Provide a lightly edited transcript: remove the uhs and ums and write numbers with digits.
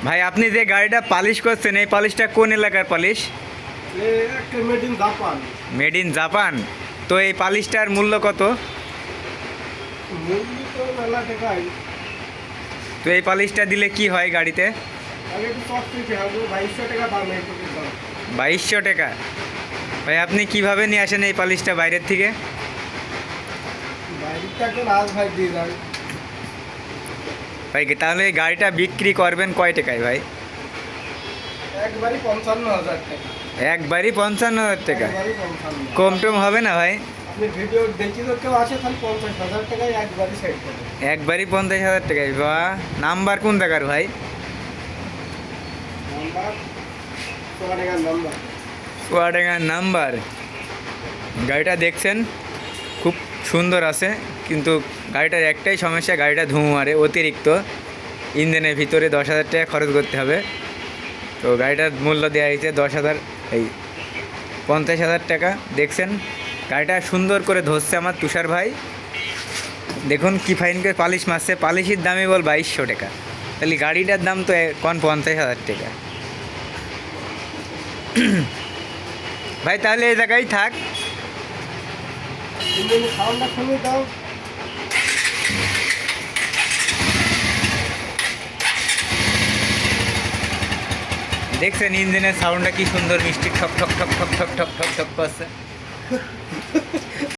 ভাই আপনি যে গাড়িটা পালিশ করছেন এই পালিশটা কোন এলাকার পালিশ? একটা made in Japan. Made in Japan. তো এই পালিশটার মূল্য কত? মূল্য তো মেলা টাকাই। তো এই পালিশটা দিলে কি হয় গাড়িতে? আগে একটু সফট দিতে হবে, 2200 টাকা দাম এইটুকুর দাম। 2200 টাকা? ভাই আপনি কিভাবে নিয়ে আসেন এই পালিশটা বাইরের থেকে? বাইরেটা একজন আজ ভাই দিয়ে যায়। ভাই তাহলে এই গাড়িটা বিক্রি করবেন কয় টাকায় ভাই? একবারই 55,000 টাকা। একবারই 55,000 টাকা? একবারই 55। কম টম হবে না ভাই? আপনি ভিডিও দেখি তো কেউ আসে তাহলে 50,000 টাকায় একবারই সেট করে। একবারই 50,000 টাকায়? বাহ, নাম্বার কোন জায়গার ভাই? নাম্বার 100 টাকার নাম্বার। চুয়াডাঙ্গার নাম্বার। গাড়িটা দেখছেন খুব সুন্দর আছে, কিন্তু গাড়িটার একটাই সমস্যা, গাড়িটা ধুমো মারে অতিরিক্ত। ইঞ্জিনের ভিতরে 10,000 টাকা খরচ করতে হবে। তো গাড়িটার মূল্য দেওয়া হয়েছে 10,000, এই 50,000 টাকা। দেখছেন গাড়িটা সুন্দর করে ধরছে আমার তুষার ভাই। দেখুন কি ফাইন করে পালিশ মারছে। পালিশের দামই বল 2200 টাকা, তাহলে গাড়িটার দাম তো কোন 50,000 টাকা। ভাই তাহলে এই জায়গায় থাক। ইঞ্জিনের সাউন্ডটা শুনে দাও। দেখছেন ইঞ্জিনের সাউন্ডটা কি সুন্দর মিষ্টি, ঠক ঠক ঠক ঠক ঠক ঠক ঠক ঠক করছে।